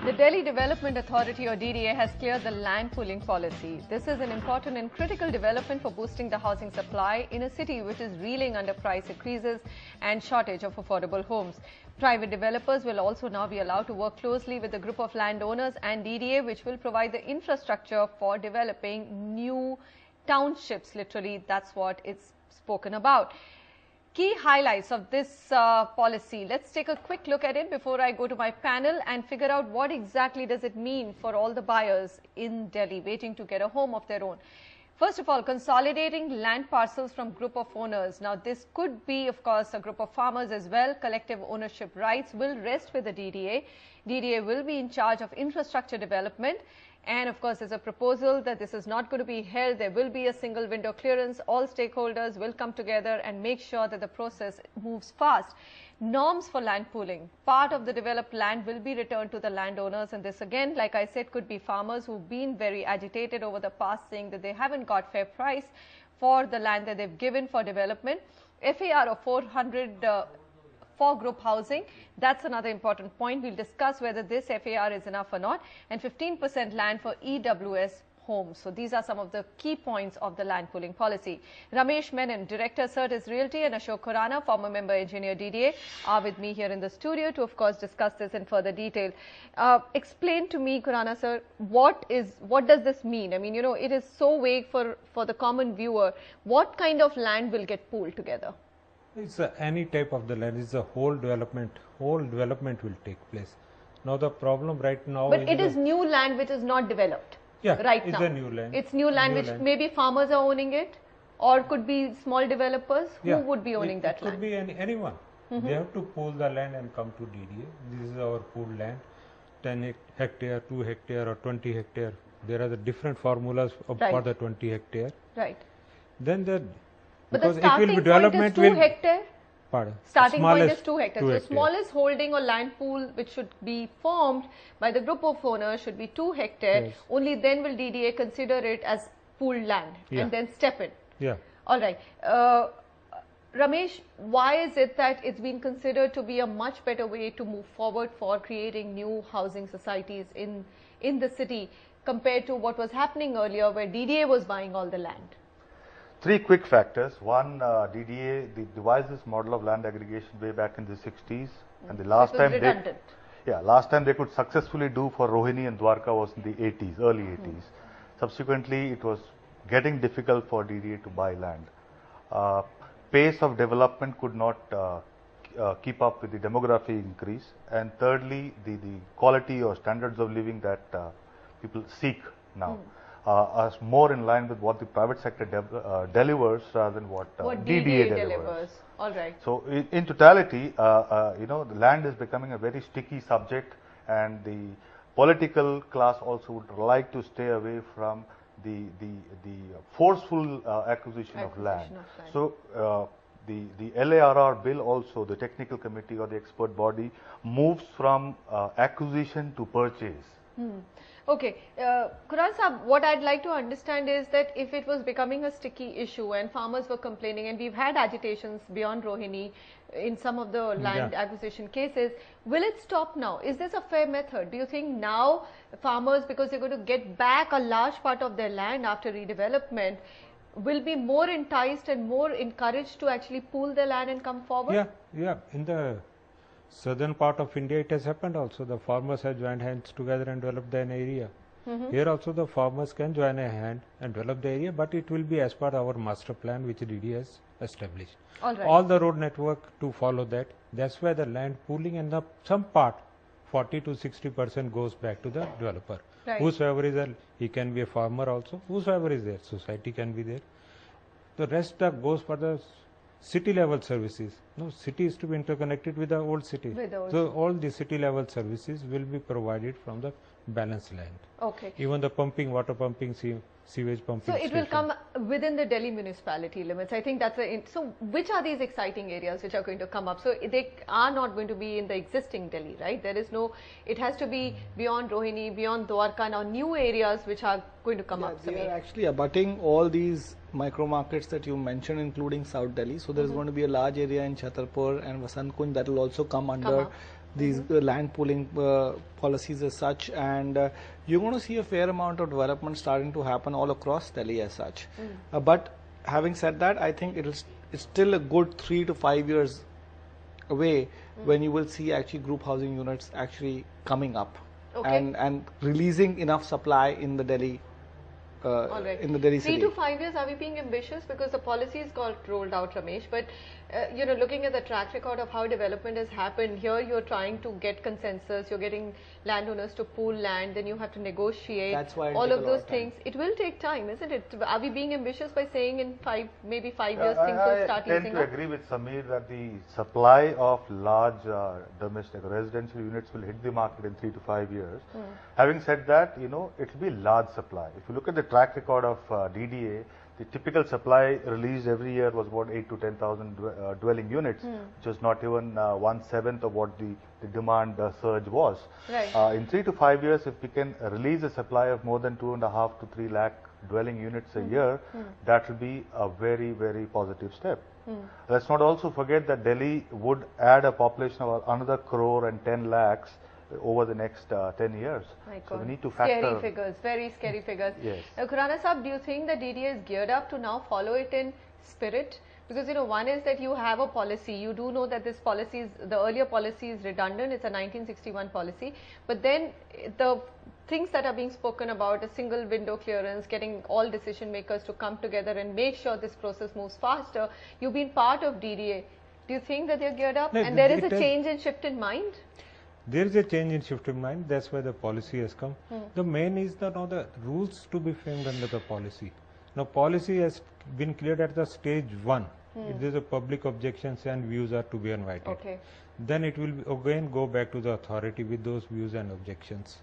The Delhi Development Authority or DDA has cleared the land pooling policy. This is an important and critical development for boosting the housing supply in a city which is reeling under price increases and shortage of affordable homes. Private developers will also now be allowed to work closely with a group of landowners and DDA, which will provide the infrastructure for developing new townships. Literally, that's what it's spoken about. Key highlights of this policy. Let's take a quick look at it before I go to my panel and figure out what exactly does it mean for all the buyers in Delhi waiting to get a home of their own. First of all, consolidating land parcels from group of owners. Now, this could be, of course, a group of farmers as well. Collective ownership rights will rest with the DDA. DDA will be in charge of infrastructure development. And of course, there's a proposal that this is not going to be held. There will be a single window clearance. All stakeholders will come together and make sure that the process moves fast. Norms for land pooling. Part of the developed land will be returned to the landowners. And this again, like I said, could be farmers who've been very agitated over the past, saying that they haven't got fair price for the land that they've given for development. FAR of 400 for group housing, that's another important point. We'll discuss whether this FAR is enough or not, and 15% land for EWS homes. So these are some of the key points of the land pooling policy. Ramesh Menon, Director Certis Realty, and Ashok Khurana, former member engineer DDA, are with me here in the studio to, of course, discuss this in further detail. Explain to me, Khurana sir, what does this mean? I mean, you know, it is so vague for the common viewer. What kind of land will get pooled together? It's any type of the land. It's a whole development will take place. Now the problem right now but it is new land which is not developed. Yeah, right it's now. a new land. It's new land which maybe farmers are owning it, or could be small developers. Who would be owning that land? It could be anyone. They have to pool the land and come to DDA. This is our pooled land, 10 hectare, 2 hectare or 20 hectare. There are the different formulas for the 20 hectare. Right. Then but the starting point is 2 hectare? Pardon? Starting point is 2 hectares. The smallest holding or land pool which should be formed by the group of owners should be 2 hectares. Yes. Only then will DDA consider it as pooled land and then step in. Yeah. All right. Ramesh, why is it that it's been considered to be a much better way to move forward for creating new housing societies in the city compared to what was happening earlier where DDA was buying all the land? 3 quick factors. One, DDA devised this model of land aggregation way back in the 60s, and the last time they could successfully do for Rohini and Dwarka was in the 80s, early 80s. Subsequently, it was getting difficult for DDA to buy land. Pace of development could not keep up with the demography increase, and thirdly, the quality or standards of living that people seek now. Are more in line with what the private sector delivers rather than what DDA delivers. All right. So in totality, you know, the land is becoming a very sticky subject, and the political class also would like to stay away from the forceful acquisition of land. So the LARR bill also, the technical committee or the expert body, moves from acquisition to purchase. Okay, Khurana Sahab, what I'd like to understand is that if it was becoming a sticky issue and farmers were complaining, and we've had agitations beyond Rohini in some of the land acquisition cases, will it stop now? Is this a fair method? Do you think now farmers, because they're going to get back a large part of their land after redevelopment, will be more enticed and more encouraged to actually pool their land and come forward? Yeah. In the southern part of India, it has happened also. The farmers have joined hands together and developed an area. Here also the farmers can join a hand and develop the area, but it will be as per our master plan which DDA has established. All the road network to follow that. That's why the land pooling and some part, 40 to 60% goes back to the developer. Whosoever is there, he can be a farmer also. Whosoever is there, society can be there. The rest goes for the city level services. No, city is to be interconnected with the old city. So all the city level services will be provided from the balanced land. Okay. Even the pumping, water pumping, sewage pumping. So it will come within the Delhi municipality limits. I think that's so which are these exciting areas which are going to come up? So they are not going to be in the existing Delhi, right? There is no, it has to be beyond Rohini, beyond Dwarka, now new areas which are going to come up. They are actually abutting all these micro markets that you mentioned, including South Delhi. So there is going to be a large area in Chhatarpur and Vasant Kunj that will also come under these land pooling policies as such, and you're going to see a fair amount of development starting to happen all across Delhi as such. But having said that, I think it's still a good 3 to 5 years away when you will see actually group housing units actually coming up and releasing enough supply in the Delhi. All right. In the Delhi 3 city. to 5 years, are we being ambitious? Because the policies got rolled out, Ramesh, but you know, looking at the track record of how development has happened, here you're trying to get consensus, you're getting landowners to pool land, then you have to negotiate. That's why all of those things. It will take time, isn't it? Are we being ambitious by saying in maybe 5 years things will start easing up? I tend to agree with Sameer that the supply of large domestic residential units will hit the market in 3 to 5 years. Having said that, you know, it will be large supply. If you look at the track record of DDA, the typical supply released every year was about 8 to 10,000 dwelling units, which was not even 1/7 of what the demand surge was. Right. In 3 to 5 years, if we can release a supply of more than 2.5 to 3 lakh dwelling units a year, that will be a very, very positive step. Let's not also forget that Delhi would add a population of another crore and 10 lakhs over the next 10 years. So we need to factor. Scary figures, very scary figures. Yes. Khurana Sahab, do you think that DDA is geared up to now follow it in spirit? Because, you know, one is that you have a policy, you do know that this policy is, the earlier policy is redundant, it's a 1961 policy, but then the things that are being spoken about, a single window clearance, getting all decision makers to come together and make sure this process moves faster, you've been part of DDA. Do you think that they're geared up? No, and there is a change and shift in mind? There is a change in shift in mind. That's why the policy has come. The main is that now the rules to be framed under the policy. Now policy has been cleared at the stage 1. If there is a public objections and views are to be invited. Then it will again go back to the authority with those views and objections.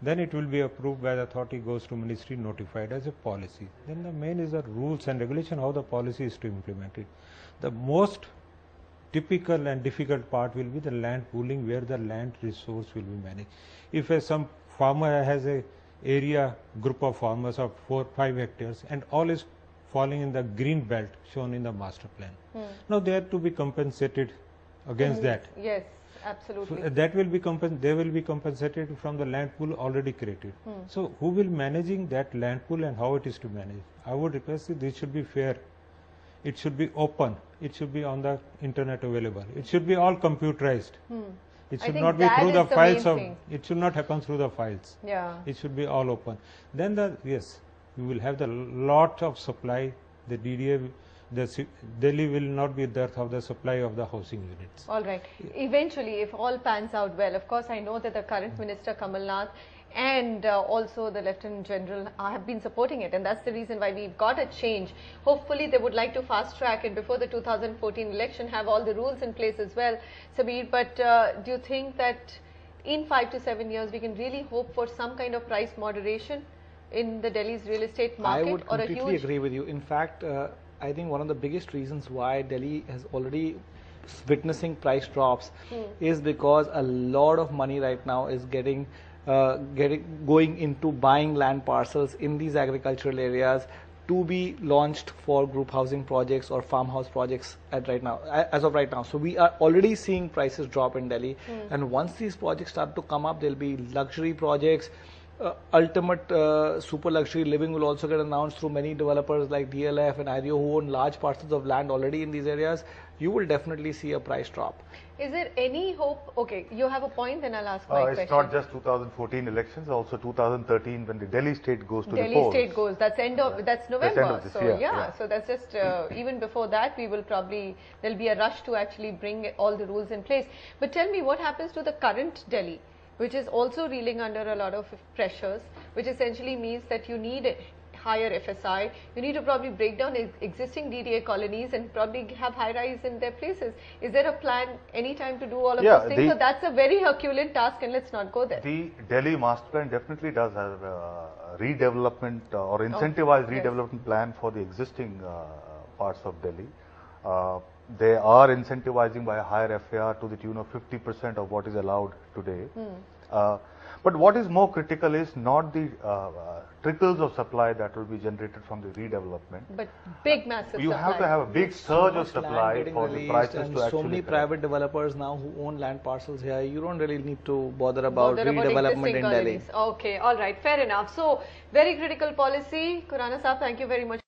Then it will be approved by the authority, goes to ministry, notified as a policy. Then the main is the rules and regulation, how the policy is to implement it. The most typical and difficult part will be the land pooling, where the land resource will be managed. If some farmer has a area group of farmers of 4 or 5 hectares and all is falling in the green belt shown in the master plan, now they are to be compensated against that. Yes, absolutely. So that will be they will be compensated from the land pool already created. So who will managing that land pool and how it is to manage? I would request that this should be fair. It should be open. It should be on the internet available. It should be all computerized. It should not be through the files of. It should not happen through the files. Yeah. It should be all open. Then you will have the lot of supply. The DDA, Delhi will not be dearth of the supply of the housing units. All right. Eventually, if all pans out well, of course, I know that the current Minister Kamal Nath and also the Lieutenant General have been supporting it, and that's the reason why we've got a change. Hopefully they would like to fast track it before the 2014 election, have all the rules in place as well, Sameer. But do you think that in 5 to 7 years we can really hope for some kind of price moderation in the Delhi's real estate market? I would completely agree with you. In fact, I think one of the biggest reasons why Delhi has already witnessing price drops is because a lot of money right now is going into buying land parcels in these agricultural areas to be launched for group housing projects or farmhouse projects as of right now. So we are already seeing prices drop in Delhi, and once these projects start to come up, there will be luxury projects. Ultimate super luxury living will also get announced through many developers like DLF and IREO who own large parcels of land already in these areas. You will definitely see a price drop. Is there any hope? Okay, you have a point, then I'll ask my question. It's not just 2014 elections, also 2013 when the Delhi state goes to the polls. Delhi state goes, that's November. That's end of this year. Yeah, so that's just, even before that we will probably, there'll be a rush to actually bring all the rules in place. But tell me, what happens to the current Delhi, which is also reeling under a lot of pressures, which essentially means that you need higher FSI, you need to probably break down existing DDA colonies and probably have high-rise in their places. Is there a plan anytime to do all of those things? So that's a very Herculean task, and let's not go there. The Delhi master plan definitely does have a redevelopment or incentivized redevelopment plan for the existing parts of Delhi. They are incentivizing by a higher FAR to the tune of 50% of what is allowed today. But what is more critical is not the trickles of supply that will be generated from the redevelopment. But big, massive You supply. have to have a big surge of Land supply getting for the released, prices and to actually so many correct. private developers now who own land parcels here, you don't really need to bother about Bother about redevelopment existing in Delhi. colonies. Okay, all right, fair enough. So, very critical policy. Khurana Saab, thank you very much.